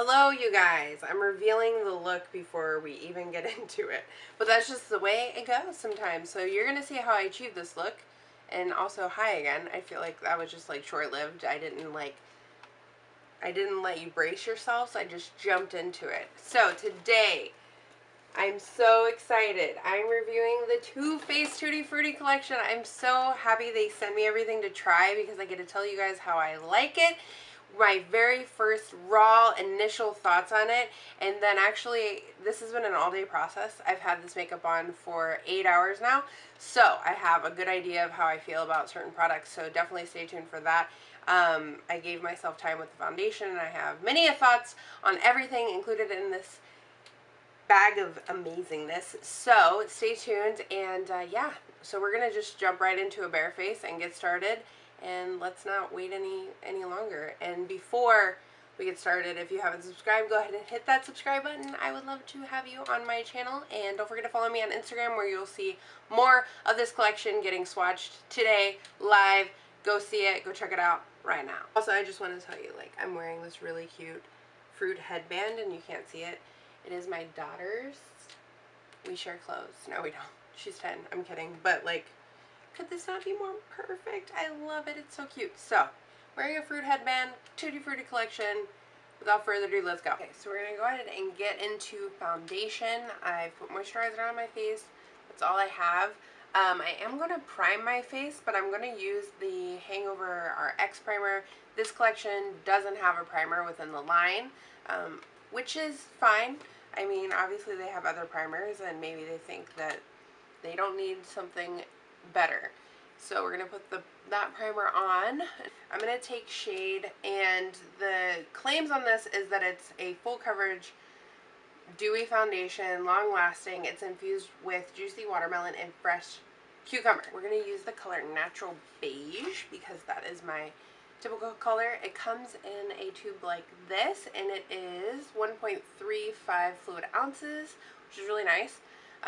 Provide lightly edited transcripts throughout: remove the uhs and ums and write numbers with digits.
Hello, you guys. I'm revealing the look before we even get into it. But that's just the way it goes sometimes. So you're going to see how I achieved this look. And also, hi again. I feel like that was just like short-lived. I didn't let you brace yourselves. I just jumped into it. So today, I'm so excited. I'm reviewing the Too Faced Tutti Frutti collection. I'm so happy they sent me everything to try because I get to tell you guys how I like it. My very first raw initial thoughts on it, and then actually this has been an all-day process. I've had this makeup on for 8 hours now, so I have a good idea of how I feel about certain products, so definitely stay tuned for that. I gave myself time with the foundation, and I have many thoughts on everything included in this bag of amazingness, so stay tuned. And yeah, so we're gonna just jump right into a bare face and get started, and let's not wait any longer. And before we get started, if you haven't subscribed, go ahead and hit that subscribe button. I would love to have you on my channel, and don't forget to follow me on Instagram where you'll see more of this collection getting swatched today live. Go see it, go check it out right now. Also, I just want to tell you, like, I'm wearing this really cute fruit headband and you can't see it. It is my daughter's. We share clothes. No, we don't. She's 10. I'm kidding. But, like, could this not be more perfect? I love it. It's so cute. So, wearing a fruit headband, Tutti Frutti collection. Without further ado, let's go. Okay, so we're going to go ahead and get into foundation. I've put moisturizer on my face. That's all I have. I am going to prime my face, but I'm going to use the Hangover RX primer. This collection doesn't have a primer within the line, which is fine. I mean, obviously they have other primers, and maybe they think that they don't need something better. So we're going to put that primer on. I'm going to take shade, and the claims on this is that it's a full coverage, dewy foundation, long lasting. It's infused with juicy watermelon and fresh cucumber. We're going to use the color Natural Beige because that is my typical color. It comes in a tube like this, and it is 1.35 fluid ounces, which is really nice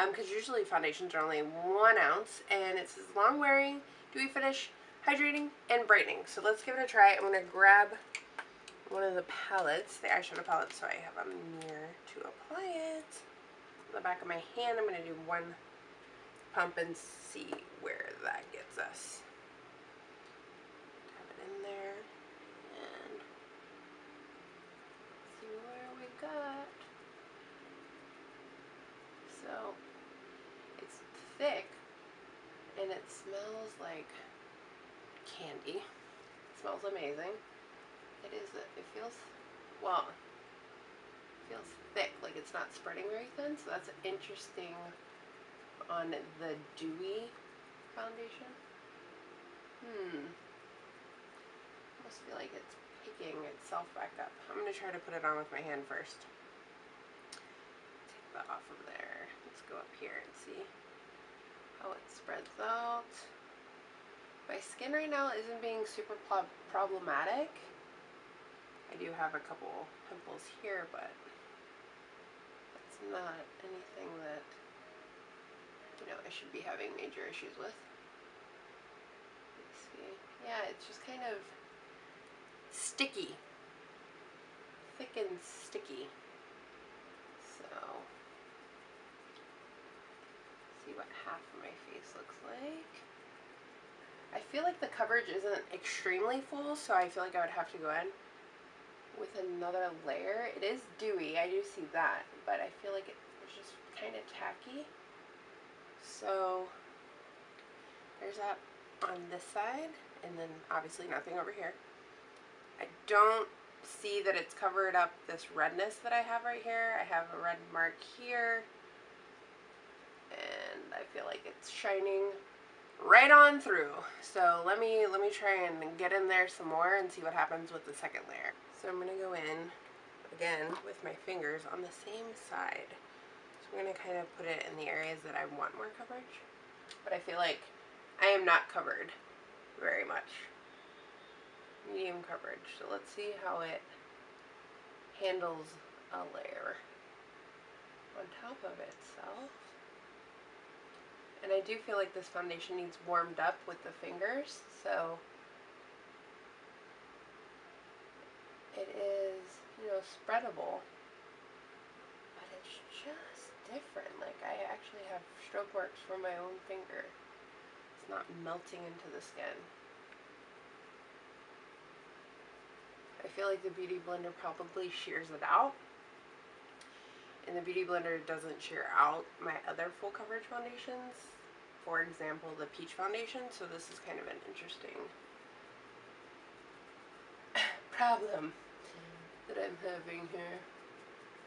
because usually foundations are only 1 ounce, and it says long wearing, dewy finish, hydrating, and brightening. So let's give it a try. I'm going to grab one of the palettes, the eyeshadow palette, so I have a mirror to apply it. On the back of my hand, I'm going to do one pump and see where that gets us. Have it in there and see where we got. So it's thick and it smells like candy. It smells amazing. It feels, well, it feels thick, like it's not spreading very thin, so that's interesting on the dewy foundation. Almost feel like it's picking itself back up. I'm going to try to put it on with my hand first. Take that off of there. Let's go up here and see how it spreads out. My skin right now isn't being super problematic. I do have a couple pimples here, but it's not anything that, you know, I should be having major issues with. Let's see. Yeah, it's just kind of sticky. Thick and sticky. So, see what half of my face looks like. I feel like the coverage isn't extremely full, so I feel like I would have to go in with another layer. It is dewy, I do see that, but I feel like it's just kind of tacky. So there's that on this side, and then obviously nothing over here. I don't see that it's covered up this redness that I have right here. I have a red mark here, and I feel like it's shining right on through. So let me try and get in there some more and see what happens with the second layer. So I'm going to go in again with my fingers on the same side. So I'm going to kind of put it in the areas that I want more coverage. But I feel like I am not covered very much. Medium coverage. So let's see how it handles a layer on top of itself. And I do feel like this foundation needs warmed up with the fingers, so it is you know, spreadable. But it's just different. Like, I actually have stroke marks from my own finger. It's not melting into the skin. I feel like the Beauty Blender probably shears it out. And the Beauty Blender doesn't shear out my other full coverage foundations. For example, the Peach Foundation. So this is kind of an interesting problem that I'm having here.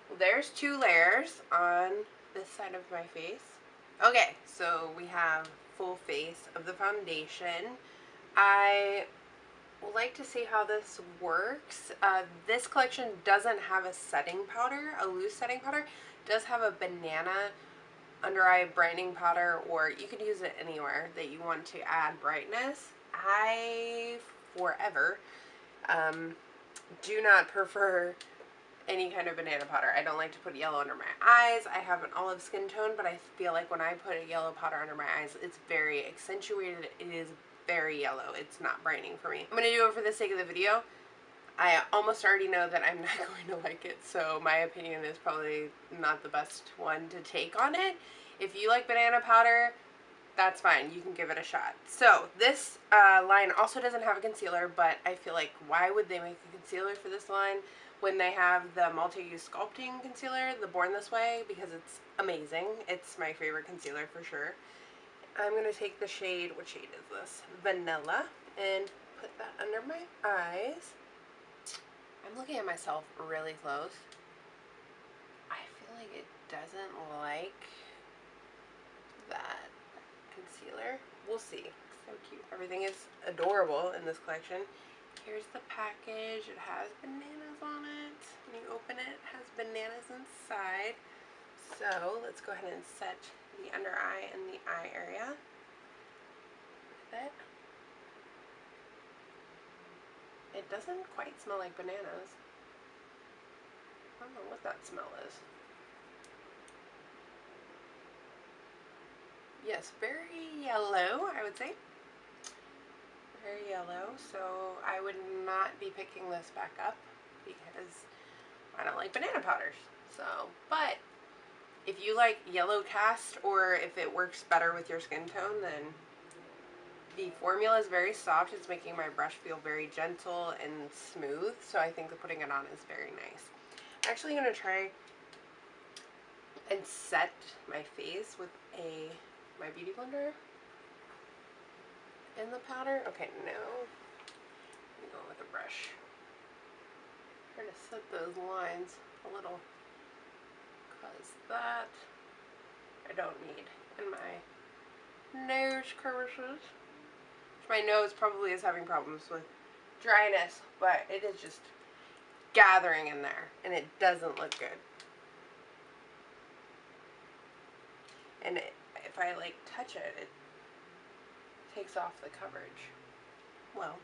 Well, there's 2 layers on this side of my face. Okay, so we have full face of the foundation. I would like to see how this works. This collection doesn't have a setting powder, a loose setting powder. It does have a banana under eye brightening powder, or you could use it anywhere that you want to add brightness. I forever do not prefer any kind of banana powder. I don't like to put yellow under my eyes. I have an olive skin tone, but I feel like when I put a yellow powder under my eyes, it's very accentuated. It is very yellow. It's not brightening for me. I'm going to do it for the sake of the video. I almost already know that I'm not going to like it, so my opinion is probably not the best one to take on it. If you like banana powder, that's fine. You can give it a shot. So this line also doesn't have a concealer, but I feel like why would they make a concealer for this line when they have the multi-use sculpting concealer, the Born This Way, because it's amazing. It's my favorite concealer for sure. I'm going to take the shade, what shade is this? Vanilla, and put that under my eyes. I'm looking at myself really close. I feel like it doesn't like that concealer. We'll see. So cute. Everything is adorable in this collection. Here's the package. It has bananas on it. When you open it, it has bananas inside. So let's go ahead and set the under eye and the eye area with it. It doesn't quite smell like bananas. I don't know what that smell is. Yes, very yellow, I would say. Very yellow, so I would not be picking this back up because I don't like banana powders. So, but if you like yellow cast, or if it works better with your skin tone, then the formula is very soft. It's making my brush feel very gentle and smooth, so I think that putting it on is very nice. I'm actually going to try and set my face with my Beauty Blender in the powder. Okay, no. I'm going with a brush. Try to set those lines a little, because that I don't need in my nose crevices. My nose probably is having problems with dryness, but it is just gathering in there, and it doesn't look good. And if I like touch it, it takes off the coverage. Well,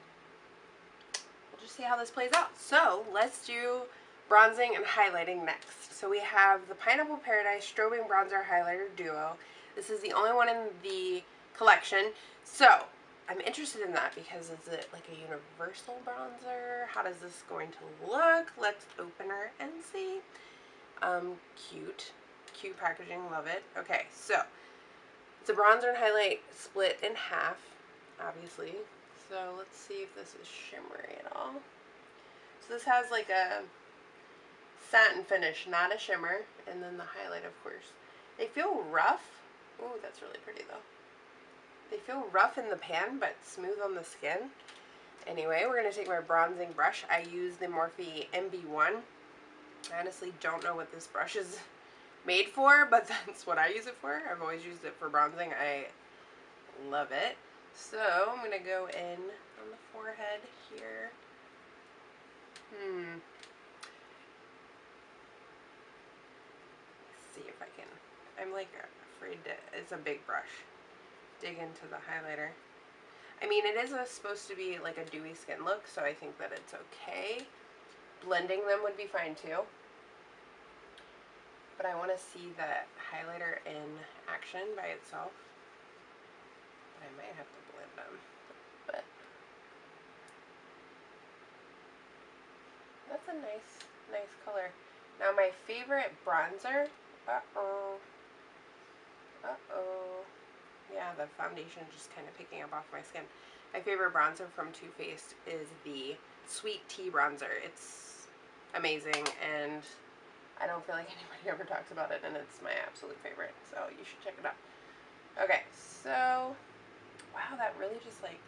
we'll just see how this plays out. So let's do bronzing and highlighting next. So we have the Pineapple Paradise Strobing Bronzer Highlighter Duo. This is the only one in the collection. So I'm interested in that because is it like a universal bronzer? How does this going to look? Let's open her and see. Cute packaging, love it. Okay, so it's a bronzer and highlight split in half, obviously. So let's see if this is shimmery at all. So this has like a satin finish, not a shimmer, and then the highlight, of course. They feel rough. Ooh, that's really pretty though. They feel rough in the pan, but smooth on the skin. Anyway, we're going to take my bronzing brush. I use the Morphe MB1. I honestly don't know what this brush is made for, but that's what I use it for. I've always used it for bronzing. I love it. So I'm going to go in on the forehead here. Let's see if I can. I'm like afraid to, it's a big brush. Dig into the highlighter. I mean, it is supposed to be like a dewy skin look, so I think that it's okay. Blending them would be fine too. But I want to see the highlighter in action by itself. But I might have to blend them. But that's a nice nice color. Now my favorite bronzer, yeah, the foundation just kind of picking up off my skin. My favorite bronzer from Too Faced is the Sweet Tea bronzer. It's amazing, and I don't feel like anybody ever talks about it, and it's my absolute favorite, so you should check it out. Okay, so, wow, that really just like,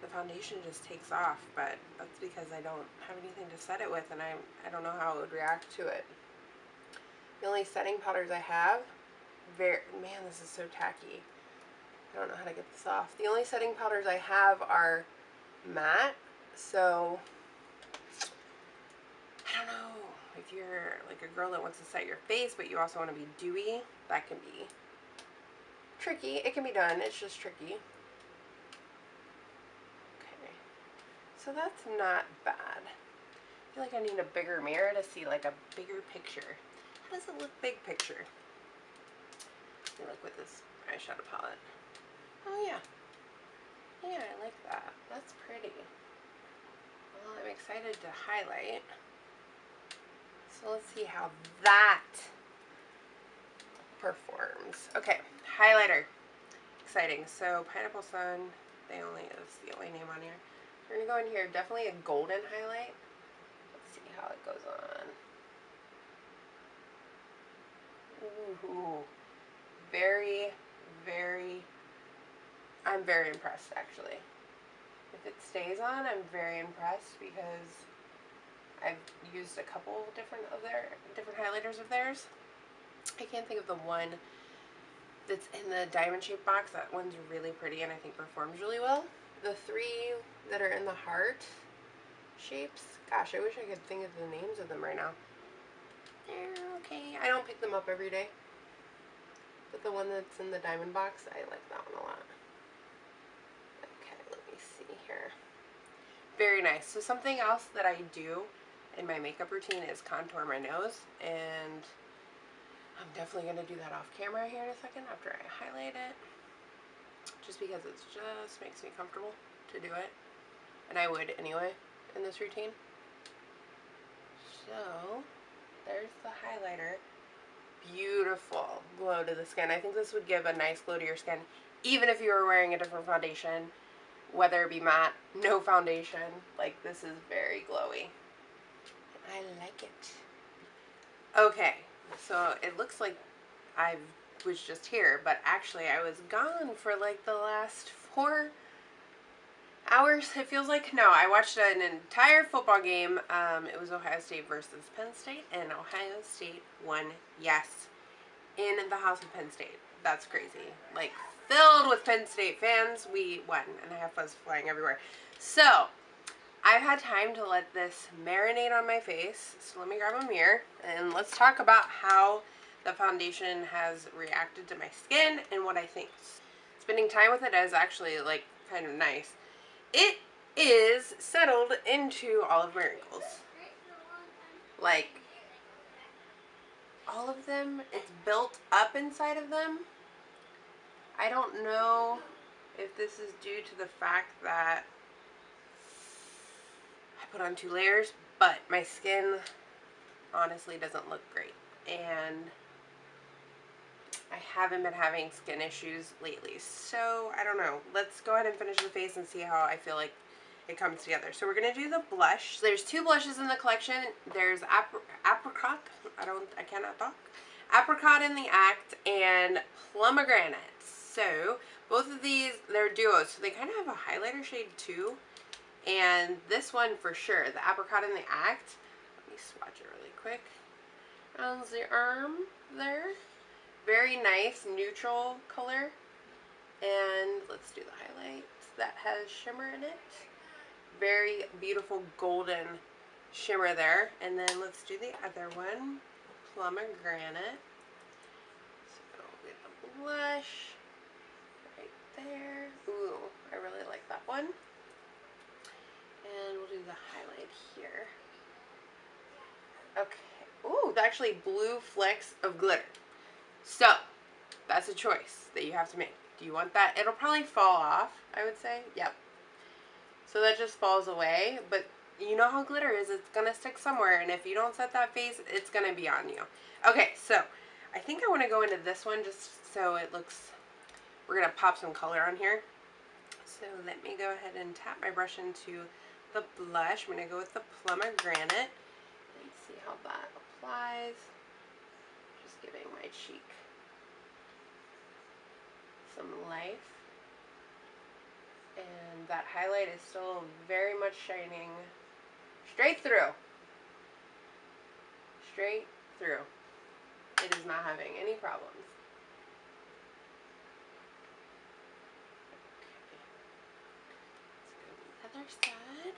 the foundation just takes off, but that's because I don't have anything to set it with, and I don't know how it would react to it. The only setting powders I have, man, this is so tacky. I don't know how to get this off. The only setting powders I have are matte, so I don't know. If you're like a girl that wants to set your face, but you also want to be dewy, that can be tricky. It can be done, it's just tricky. Okay, so that's not bad. I feel like I need a bigger mirror to see like a bigger picture. How does it look big picture? Let me look with this eyeshadow palette. Oh yeah. Yeah, I like that. That's pretty. Well, I'm excited to highlight. So let's see how that performs. Okay, highlighter. Exciting. So Pineapple Sun, that's the only name on here. We're gonna go in here, definitely a golden highlight. Let's see how it goes on. Ooh, very, very, I'm very impressed actually. If it stays on, I'm very impressed because I've used a couple different highlighters of theirs. I can't think of the one that's in the diamond shaped box. That one's really pretty and I think performs really well. The three that are in the heart shapes, gosh, I wish I could think of the names of them right now. They're okay. I don't pick them up every day. But the one that's in the diamond box, I like that one a lot. Okay, let me see here. Very nice. So something else that I do in my makeup routine is contour my nose, and I'm definitely going to do that off camera here in a second after I highlight it, just because it just makes me comfortable to do it, and I would anyway in this routine. So there's the highlighter. Beautiful glow to the skin. I think this would give a nice glow to your skin even if you were wearing a different foundation, whether it be matte, no foundation. Like, this is very glowy. I like it. Okay, so it looks like I was just here, but actually I was gone for like the last 4 hours, it feels like. No, I watched an entire football game. It was Ohio State versus Penn State, and Ohio State won, yes, in the house of Penn State. That's crazy. Like, filled with Penn State fans, we won, and I have fuzz flying everywhere. So, I've had time to let this marinate on my face, so let me grab a mirror, and let's talk about how the foundation has reacted to my skin and what I think. Spending time with it is actually, like, kind of nice. It is settled into all of my wrinkles. Like, all of them, it's built up inside of them. I don't know if this is due to the fact that I put on 2 layers, but my skin honestly doesn't look great, and I haven't been having skin issues lately, so I don't know. Let's go ahead and finish the face and see how I feel like it comes together. So we're going to do the blush. There's 2 blushes in the collection. There's Apricot, I cannot talk, Apricot in the Act, and Pomegranate. So both of these, they're duos, so they kind of have a highlighter shade too. And this one for sure, the Apricot in the Act, let me swatch it really quick. On the arm there. Very nice neutral color. And let's do the highlights. That has shimmer in it. Very beautiful golden shimmer there. And then let's do the other one, Pomegranate. So we have the blush right there. Ooh, I really like that one. And we'll do the highlight here. Okay. Ooh, actually blue flecks of glitter. So, that's a choice that you have to make. Do you want that? It'll probably fall off, I would say. Yep. So that just falls away, but you know how glitter is, it's gonna stick somewhere, and if you don't set that face, it's gonna be on you. Okay, so I think I want to go into this one just so it looks, we're gonna pop some color on here. So let me go ahead and tap my brush into the blush. I'm gonna go with the pomegranate and see how that applies. Just giving my cheek some life. And that highlight is still very much shining straight through. Straight through. It is not having any problems. Okay. Let's go to the other side.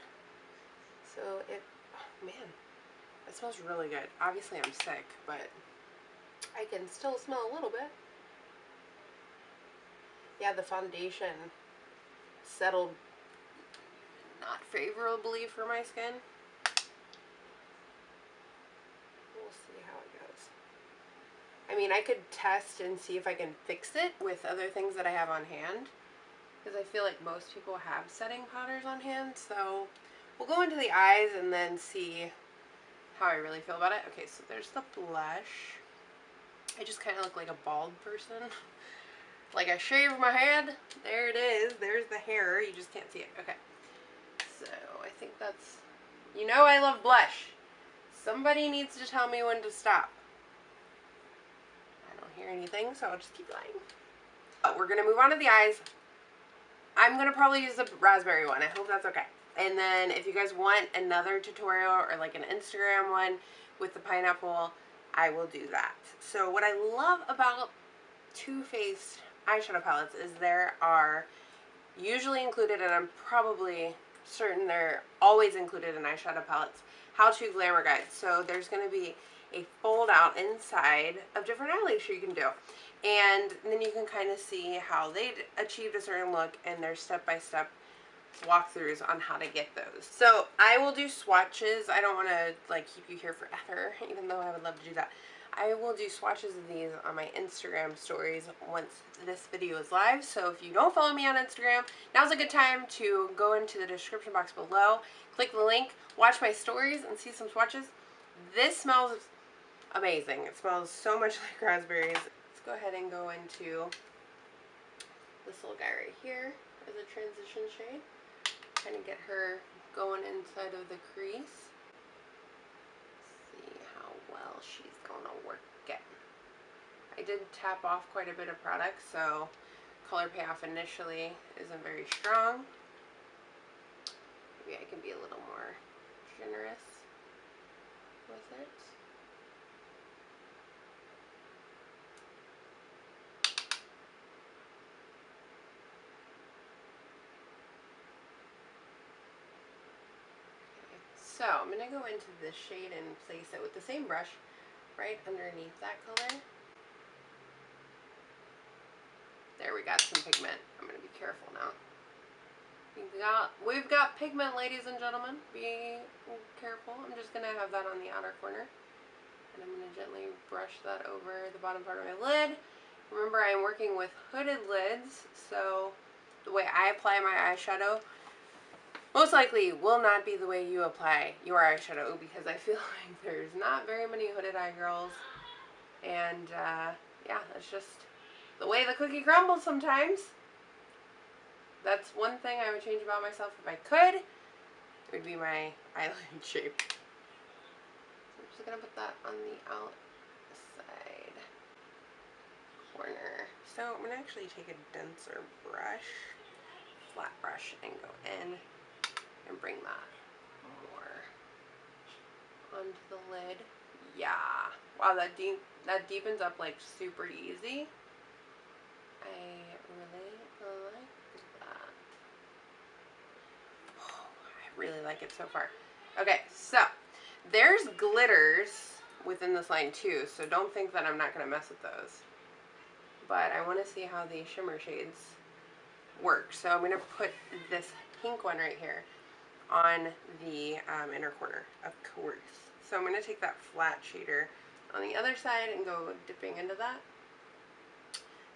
So it, oh man, it smells really good. Obviously I'm sick, but I can still smell a little bit. Yeah, the foundation settled not favorably for my skin. We'll see how it goes. I mean, I could test and see if I can fix it with other things that I have on hand, because I feel like most people have setting powders on hand. So we'll go into the eyes and then see how I really feel about it. Okay, so there's the blush. I just kind of look like a bald person. Like I shaved my head. There it is. There's the hair. You just can't see it. Okay. So I think that's, you know, I love blush. Somebody needs to tell me when to stop. I don't hear anything, so I'll just keep going. Oh, we're going to move on to the eyes. I'm going to probably use the raspberry one. I hope that's okay. And then if you guys want another tutorial or like an Instagram one with the pineapple, I will do that. So what I love about Too Faced eyeshadow palettes is there are usually included, and I'm probably certain they're always included in eyeshadow palettes, how-to glamour guides. So there's going to be a fold out inside of different eyeliner you can do, and then you can kind of see how they achieved a certain look and their step-by-step walkthroughs on how to get those. So I will do swatches. I don't want to like keep you here forever, even though I would love to do that. I will do swatches of these on my Instagram stories once this video is live. So if you don't follow me on Instagram, now's a good time to go into the description box below, click the link, watch my stories, and see some swatches. This smells amazing. It smells so much like raspberries. Let's go ahead and go into this little guy right here as a transition shade. Kind of get her going inside of the crease. See how well she's going to work it. I did tap off quite a bit of product, so color payoff initially isn't very strong. Maybe I can be a little more generous with it. So I'm going to go into this shade and place it with the same brush right underneath that color. There, we got some pigment. I'm going to be careful now. We've got pigment, ladies and gentlemen. Be careful. I'm just going to have that on the outer corner. And I'm going to gently brush that over the bottom part of my lid. Remember, I'm working with hooded lids, so the way I apply my eyeshadow most likely will not be the way you apply your eyeshadow, because I feel like there's not very many hooded eye girls. And yeah, that's just the way the cookie crumbles sometimes. That's one thing I would change about myself if I could. It would be my eyelid shape. So I'm just going to put that on the outside corner. So I'm going to actually take a denser brush, flat brush, and go in and bring that more onto the lid. Yeah. Wow, that deepens up like super easy. I really like that. Oh, I really like it so far. Okay, so there's glitters within this line too, so don't think that I'm not going to mess with those. But I want to see how the shimmer shades work. So I'm going to put this pink one right here on the inner corner, of course. So I'm going to take that flat shader on the other side and go dipping into that.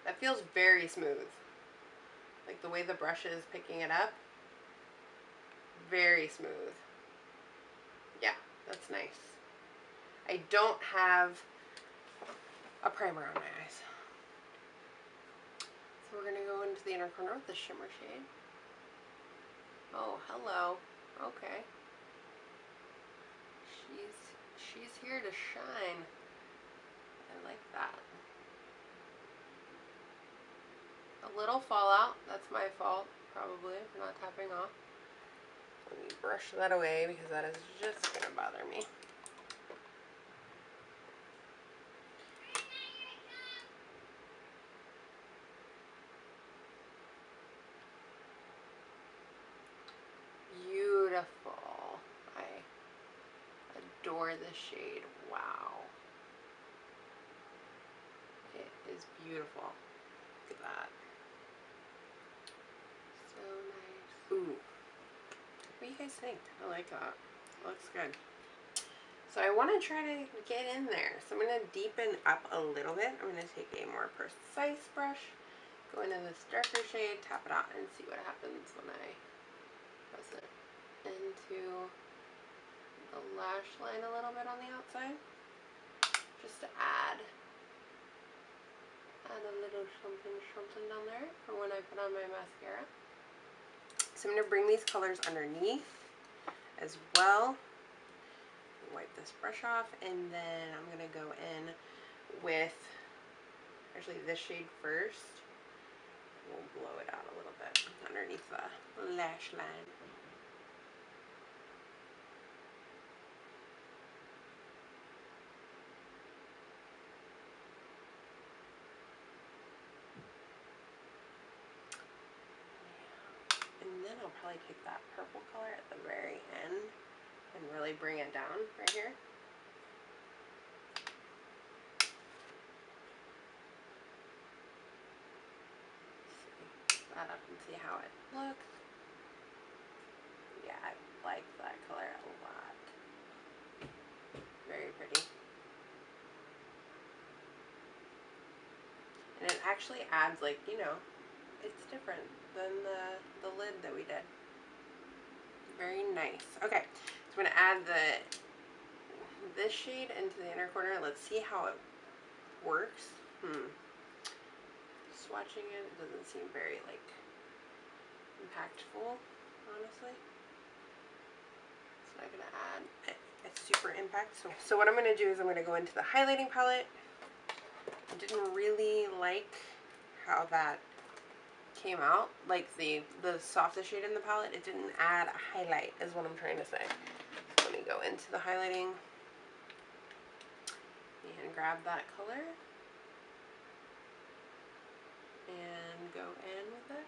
That feels very smooth. Like the way the brush is picking it up. Very smooth. That's nice. I don't have a primer on my eyes. So we're going to go into the inner corner with the shimmer shade. Oh, hello. Okay. She's here to shine. I like that. A little fallout. That's my fault, probably, for not tapping off. Let me brush that away because that is just going to bother me. Beautiful. I adore this shade. Wow. It is beautiful. Look at that. So nice. Ooh. What do you guys think? I like that. Looks good. So I want to try to get in there. So I'm going to deepen up a little bit. I'm going to take a more precise brush, go into this darker shade, tap it out, and see what happens when I press it into the lash line a little bit on the outside. Just to add a little something down there for when I put on my mascara. So I'm going to bring these colors underneath as well. Wipe this brush off, and then I'm going to go in with, actually this shade first. We'll blow it out a little bit underneath the lash line. And then I'll probably take that purple color at the very end and really bring it down right here. See that up and see how it looks. Yeah, I like that color a lot. Very pretty. And it actually adds, like, you know, it's different than the lid that we did. Very nice. Okay, so I'm going to add this shade into the inner corner. Let's see how it works. Swatching it, it doesn't seem very, like, impactful, honestly. It's not going to add a super impact. So what I'm going to do is I'm going to go into the highlighting palette. I didn't really like how that came out, like the softest shade in the palette. It didn't add a highlight is what I'm trying to say. So let me go into the highlighting and grab that color and go in with it.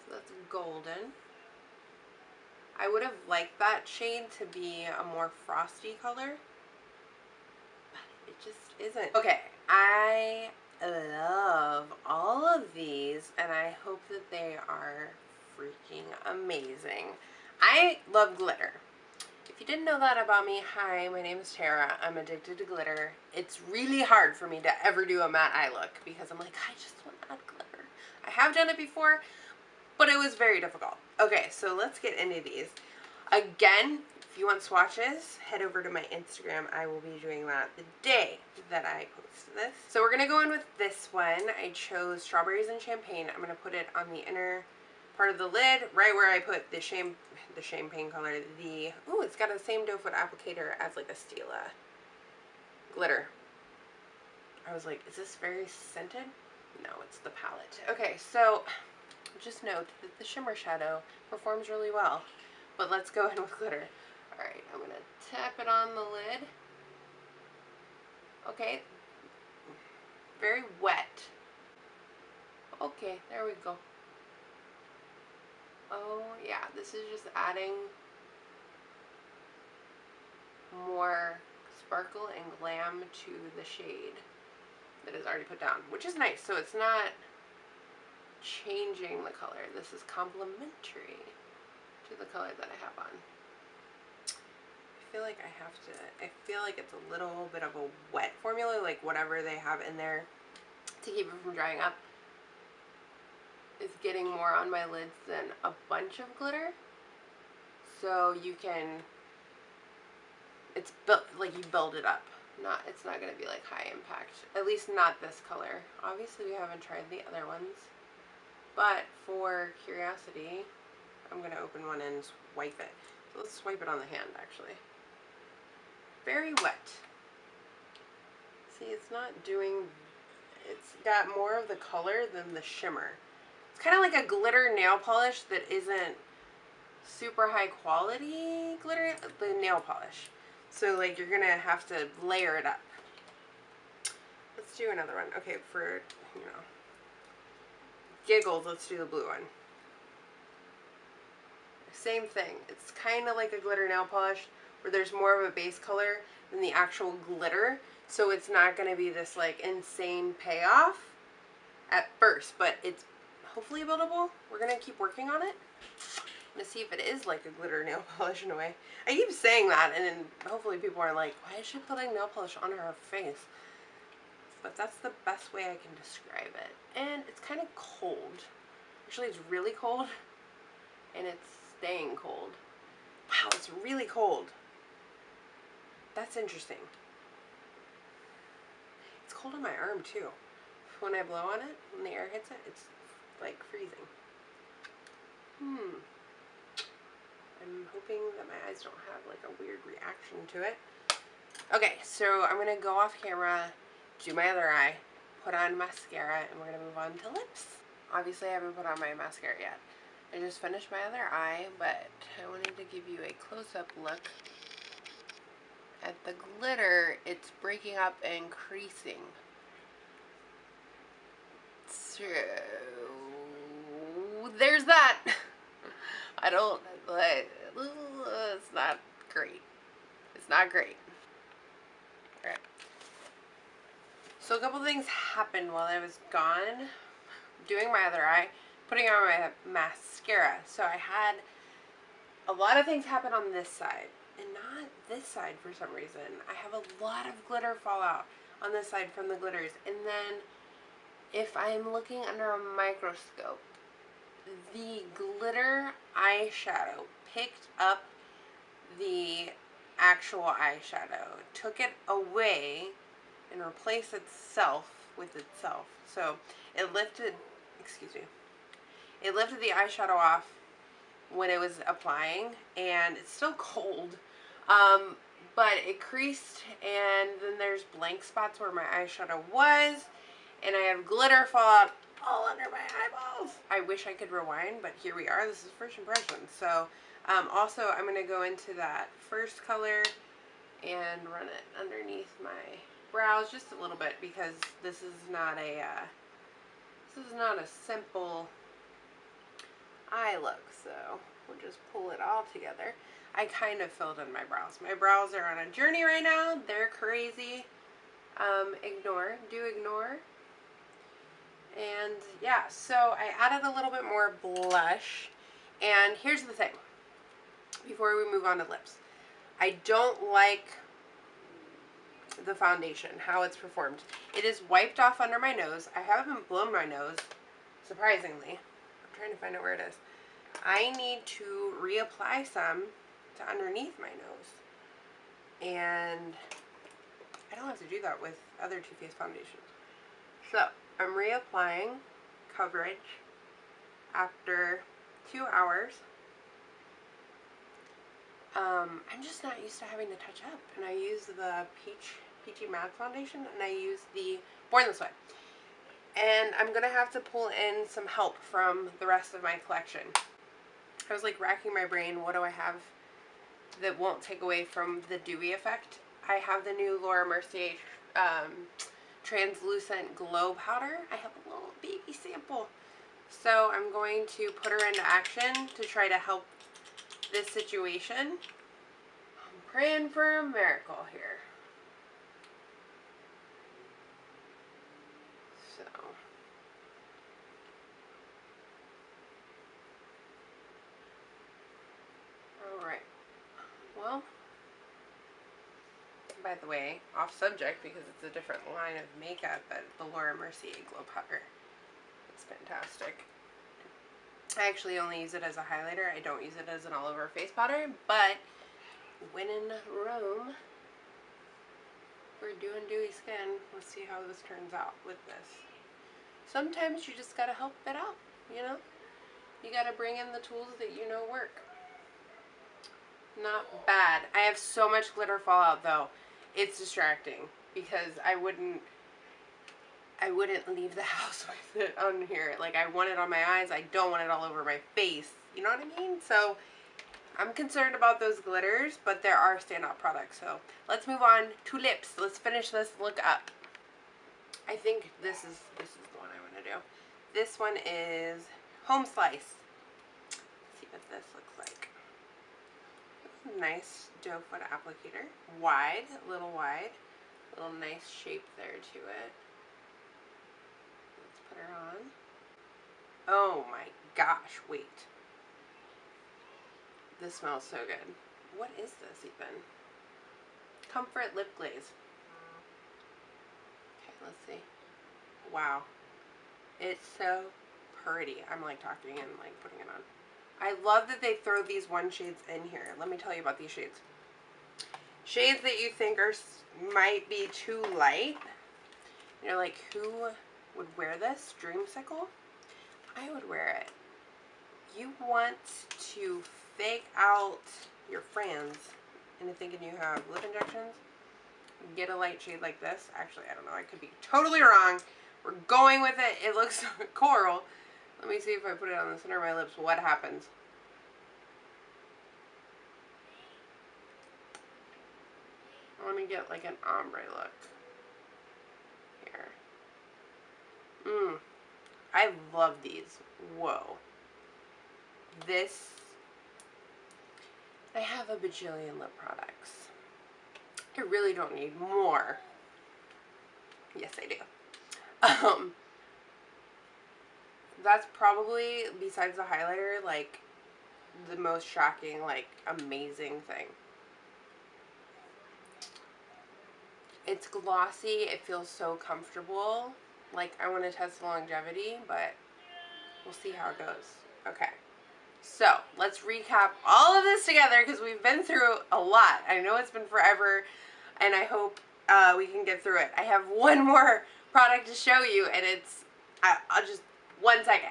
So that's golden. I would have liked that shade to be a more frosty color, but it just isn't. Okay, I love all of these, and I hope that they are freaking amazing. I love glitter. If you didn't know that about me, hi, my name is Tara. I'm addicted to glitter. It's really hard for me to ever do a matte eye look because I'm like, I just want to add glitter. I have done it before, but it was very difficult. Okay, so let's get into these. Again, if you want swatches, head over to my Instagram. I will be doing that the day that I post this. So we're going to go in with this one. I chose Strawberries and Champagne. I'm going to put it on the inner part of the lid, right where I put the champagne color. Ooh, it's got the same doe foot applicator as like a Stila glitter. I was like, is this very scented? No, it's the palette. Okay, so just note that the shimmer shadow performs really well. But let's go in with glitter. Alright, I'm going to tap it on the lid. Okay. Very wet. Okay, there we go. Oh, yeah, this is just adding more sparkle and glam to the shade that is already put down, which is nice. So it's not changing the color. This is complementary to the color that I have on. I feel like I feel like it's a little bit of a wet formula, like whatever they have in there to keep it from drying up is getting more on my lids than a bunch of glitter. So you can it's built, like you build it up. It's not going to be like high impact. At least not this color. Obviously we haven't tried the other ones. But for curiosity, I'm going to open one and swipe it. So let's swipe it on the hand actually. Very wet. See, it's not doing, it's got more of the color than the shimmer. It's kind of like a glitter nail polish that isn't super high quality glitter, the nail polish. So like you're gonna have to layer it up. Let's do another one. Okay, for, you know, giggles, let's do the blue one. Same thing. It's kind of like a glitter nail polish where there's more of a base color than the actual glitter. So it's not going to be this like insane payoff at first, but it's hopefully buildable. We're going to keep working on it. I'm going to see if it is like a glitter nail polish in a way. I keep saying that and then hopefully people are like, why is she putting nail polish on her face? But that's the best way I can describe it. And it's kind of cold. Actually, it's really cold. And it's staying cold. Wow, it's really cold. That's interesting. It's cold on my arm too. When I blow on it, when the air hits it, it's like freezing. I'm hoping that my eyes don't have like a weird reaction to it. Okay, so I'm gonna go off camera, do my other eye, put on mascara, and we're gonna move on to lips. Obviously I haven't put on my mascara yet. I just finished my other eye, but I wanted to give you a close-up look at the glitter. It's breaking up and creasing. So there's that. I don't, it's not great. It's not great. Alright. So a couple things happened while I was gone doing my other eye, putting on my mascara. So I had a lot of things happen on this side and not this side for some reason. I have a lot of glitter fall out on this side from the glitters. And then if I'm looking under a microscope, the glitter eyeshadow picked up the actual eyeshadow, took it away and replaced itself with itself. So it lifted, excuse me, it lifted the eyeshadow off when it was applying, and it's still cold, but it creased, and then there's blank spots where my eyeshadow was, and I have glitter fall out all under my eyeballs. I wish I could rewind, but here we are. This is first impression. So also I'm going to go into that first color and run it underneath my brows just a little bit, because this is not a simple eye look. So we'll just pull it all together. I kind of filled in my brows. My brows are on a journey right now. They're crazy. Ignore. And yeah, so I added a little bit more blush. And here's the thing, before we move on to lips. I don't like the foundation, how it's performed. It is wiped off under my nose. I haven't blown my nose, surprisingly. I'm trying to find out where it is. I need to reapply some to underneath my nose. And I don't have to do that with other Too Faced foundations. So I'm reapplying coverage after 2 hours. I'm just not used to having to touch up, and I use the Peachy Matte foundation, and I use the Born This Way. And I'm gonna have to pull in some help from the rest of my collection. I was like racking my brain, what do I have that won't take away from the dewy effect? I have the new Laura Mercier translucent glow powder. I have a little baby sample, so I'm going to put her into action to try to help this situation. I'm praying for a miracle here. So alright, well, by the way, off subject because it's a different line of makeup, but the Laura Mercier glow powder, it's fantastic. I actually only use it as a highlighter. I don't use it as an all over face powder, but winning Rome. We're doing dewy skin. Let's see how this turns out with this. Sometimes you just gotta help it out, you know? You gotta bring in the tools that you know work. Not bad. I have so much glitter fallout though. It's distracting because I wouldn't leave the house with it on here. Like, I want it on my eyes. I don't want it all over my face. You know what I mean? So I'm concerned about those glitters, but there are standout products. So let's move on to lips. Let's finish this look up. I think this is the one I want to do. This one is Home Slice. Let's see what this looks like. Nice doe foot applicator. Wide, a little wide. Little nice shape there to it. Let's put her on. Oh my gosh, wait. This smells so good. What is this even? Comfort Lip Glaze. Okay, let's see. Wow. It's so pretty. I'm like talking and like putting it on. I love that they throw these one shades in here. Let me tell you about these shades. Shades that you think are might be too light. You're like, who would wear this? Dreamsicle? I would wear it. You want to fake out your friends into thinking you have lip injections? Get a light shade like this. Actually, I don't know. I could be totally wrong. We're going with it. It looks coral. Let me see if I put it on the center of my lips. What happens? Let me get like an ombre look. Here. I love these. Whoa. This. I have a bajillion lip products. I really don't need more. Yes, I do. That's probably, besides the highlighter, like the most shocking, like amazing thing. It's glossy. It feels so comfortable. Like, I want to test the longevity, but we'll see how it goes. Okay. So, let's recap all of this together because we've been through a lot. I know it's been forever, and I hope we can get through it. I have one more product to show you, and it's, I'll just, 1 second.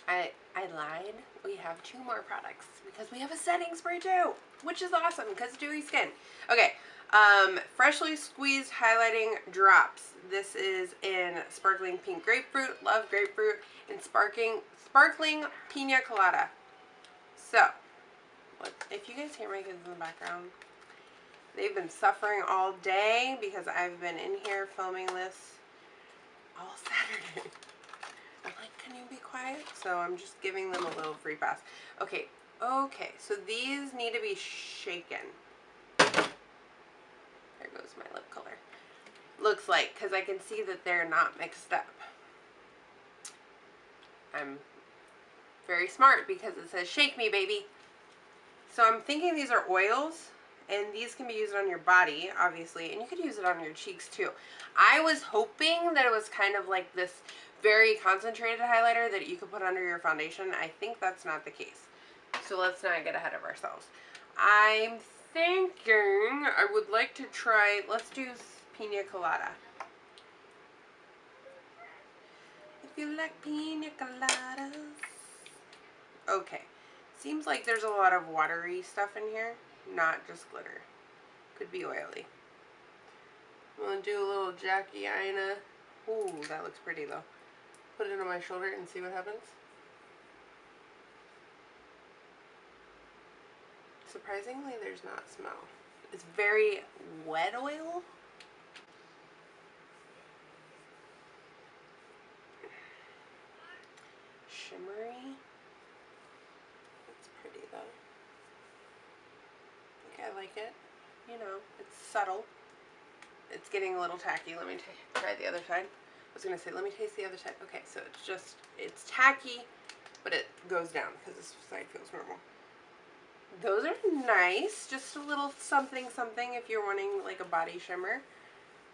I lied. We have 2 more products because we have a setting spray too, which is awesome because dewy skin. Okay, freshly squeezed highlighting drops. This is in sparkling pink grapefruit, love grapefruit, and sparkling pina colada. So, if you guys hear my kids in the background, they've been suffering all day because I've been in here filming this all Saturday. I'm like, can you be quiet? So I'm just giving them a little free pass. Okay, so these need to be shaken. There goes my lip color. Looks like, because I can see that they're not mixed up. I'm very smart because it says shake me, baby. So I'm thinking these are oils, and these can be used on your body, obviously, and you could use it on your cheeks too. I was hoping that it was kind of like this very concentrated highlighter that you could put under your foundation. I think that's not the case. So let's not get ahead of ourselves. I'm thinking I would like to try, let's do pina colada. If you like pina coladas. Okay. Seems like there's a lot of watery stuff in here, not just glitter. Could be oily. I'm going to do a little Jackie Aina. Ooh, that looks pretty though. Put it on my shoulder and see what happens. Surprisingly, there's not smell. It's very wet oil. Shimmery. It's pretty though. I think I like it. You know, it's subtle. It's getting a little tacky. Let me try the other side. I was going to say, let me taste the other side. Okay, so it's tacky, but it goes down because this side feels normal. Those are nice. Just a little something if you're wanting like a body shimmer.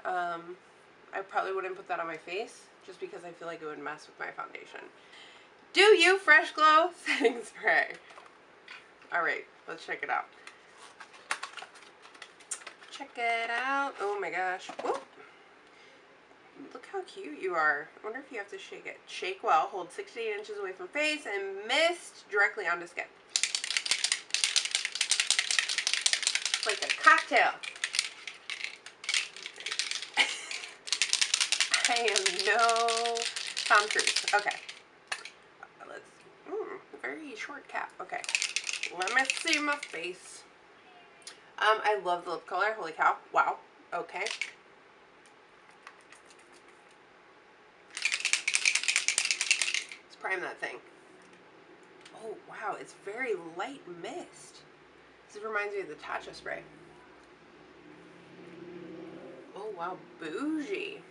I probably wouldn't put that on my face just because I feel like it would mess with my foundation. Do you Fresh Glow setting spray? Alright, let's check it out. check it out. Oh my gosh. Whoop. Look how cute you are. I wonder if you have to shake it. Shake well. Hold 6 to 8 inches away from face and mist directly onto skin. Like a cocktail. I am no Tom Cruise. Okay. Let's, very short cap. Okay. Let me see my face. I love the lip color. Holy cow. Wow. Okay. Let's prime that thing. Oh, wow. It's very light mist. This reminds me of the Tatcha spray. Oh, wow. Bougie.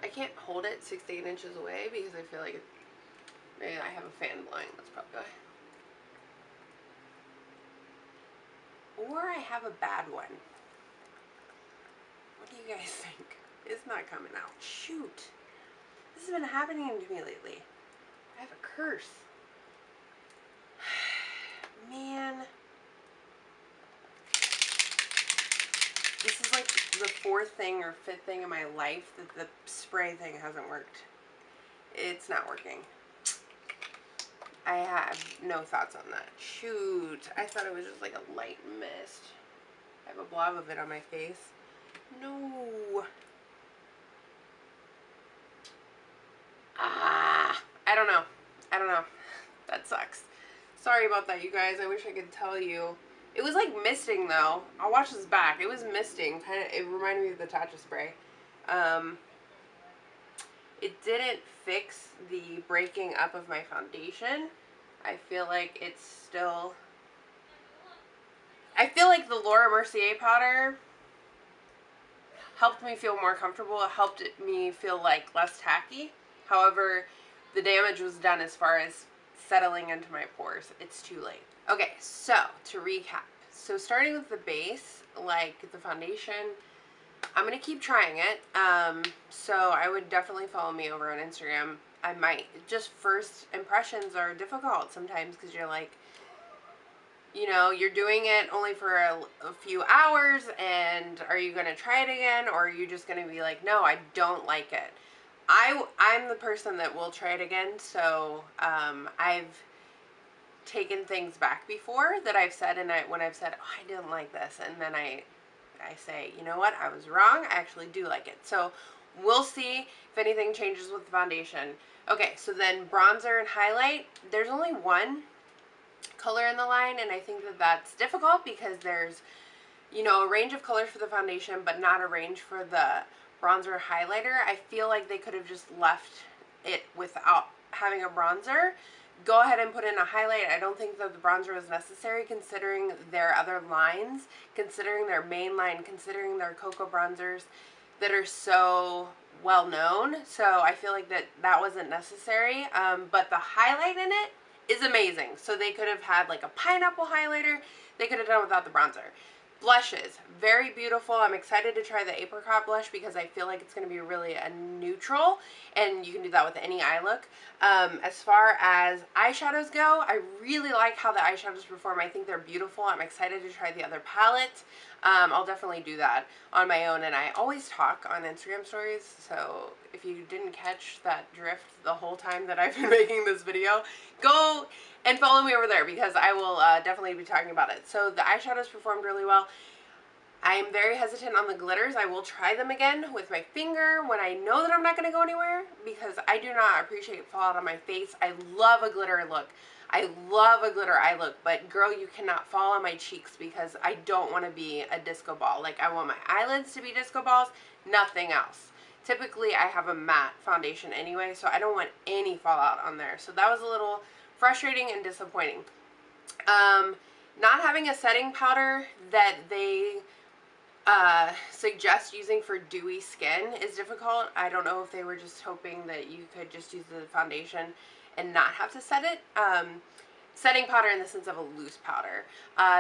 I can't hold it 6 to 8 inches away because I feel like maybe I have a fan blowing. That's probably why. Or I have a bad one. What do you guys think? It's not coming out. Shoot. This has been happening to me lately. I have a curse. Man. This is like the 4th thing or 5th thing in my life that the spray thing hasn't worked. It's not working. I have no thoughts on that. Shoot. I thought it was just like a light mist. I have a blob of it on my face. No. I don't know. I don't know. That sucks. Sorry about that, you guys. I wish I could tell you. It was like misting though. I'll watch this back. It was misting. It reminded me of the Tatcha spray. It didn't fix the breaking up of my foundation. I feel like it's still... I feel like the Laura Mercier powder helped me feel more comfortable. It helped me feel like less tacky. However, the damage was done as far as settling into my pores. It's too late. Okay, so to recap. So starting with the base, like the foundation, I'm going to keep trying it. So I would definitely follow me over on Instagram. I might. Just first impressions are difficult sometimes because you're like, you know, you're doing it only for a few hours, and are you going to try it again, or are you just going to be like, no, I don't like it. I'm the person that will try it again, so I've taken things back before that I've said, and when I've said, oh, I didn't like this, and then I say, you know what, I was wrong, I actually do like it. So we'll see if anything changes with the foundation. Okay, so then bronzer and highlight, there's only one color in the line, and I think that that's difficult because there's, you know, a range of colors for the foundation, but not a range for the bronzer highlighter. I feel like they could have just left it without having a bronzer. Go ahead and put in a highlight. I don't think that the bronzer was necessary considering their other lines, considering their main line, considering their cocoa bronzers that are so well known. So I feel like that wasn't necessary. But the highlight in it is amazing. So they could have had like a pineapple highlighter. They could have done without the bronzer. Blushes, very beautiful. I'm excited to try the apricot blush because I feel like it's going to be really a neutral, and you can do that with any eye look. As far as eyeshadows go, I really like how the eyeshadows perform. I think they're beautiful. I'm excited to try the other palette. I'll definitely do that on my own, and I always talk on Instagram stories, so if you didn't catch that drift the whole time that I've been making this video, go and follow me over there because I will definitely be talking about it. So the eyeshadows performed really well. I am very hesitant on the glitters. I will try them again with my finger when I know that I'm not going to go anywhere because I do not appreciate fallout on my face. I love a glitter look. I love a glitter eye look, but girl, you cannot fall on my cheeks because I don't want to be a disco ball. Like, I want my eyelids to be disco balls, nothing else. Typically, I have a matte foundation anyway, so I don't want any fallout on there. So that was a little frustrating and disappointing. Not having a setting powder that they suggest using for dewy skin is difficult. I don't know if they were just hoping that you could just use the foundation and not have to set it. Setting powder in the sense of a loose powder.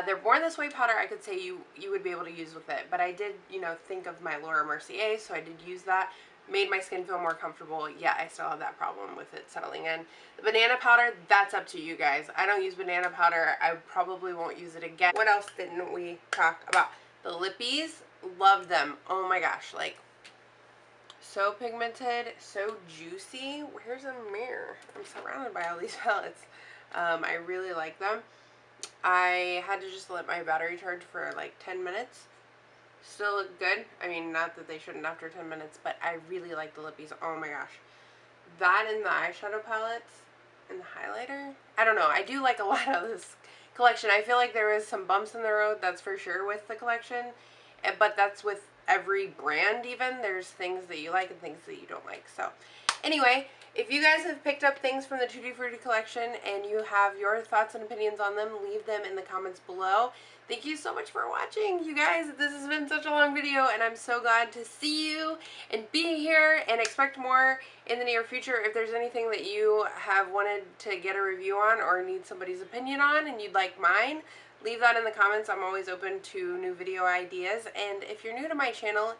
Their Born This Way powder, I could say you would be able to use with it, but I did, you know, think of my Laura Mercier, so I did use that. made my skin feel more comfortable, yet I still have that problem with it settling in. The banana powder, that's up to you guys. I don't use banana powder. I probably won't use it again. What else didn't we talk about? The lippies, love them. Oh my gosh, like, so pigmented, so juicy. Where's a mirror? I'm surrounded by all these palettes. I really like them. I had to just let my battery charge for like 10 minutes. Still look good. I mean, not that they shouldn't after 10 minutes, but I really like the lippies. Oh my gosh. That and the eyeshadow palettes and the highlighter. I don't know. I do like a lot of this collection. I feel like there is some bumps in the road, that's for sure, with the collection. But that's with every brand even. There's things that you like and things that you don't like. So anyway, if you guys have picked up things from the Tutti Frutti collection and you have your thoughts and opinions on them, leave them in the comments below. Thank you so much for watching, you guys. This has been such a long video, and I'm so glad to see you and be here, and expect more in the near future. If there's anything that you have wanted to get a review on or need somebody's opinion on and you'd like mine, leave that in the comments. I'm always open to new video ideas. And if you're new to my channel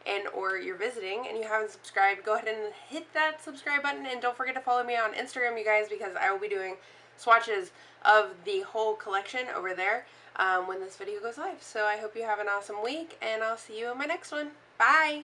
and or you're visiting and you haven't subscribed, go ahead and hit that subscribe button, and don't forget to follow me on Instagram, you guys, because I will be doing swatches of the whole collection over there when this video goes live. So I hope you have an awesome week, and I'll see you in my next one. Bye!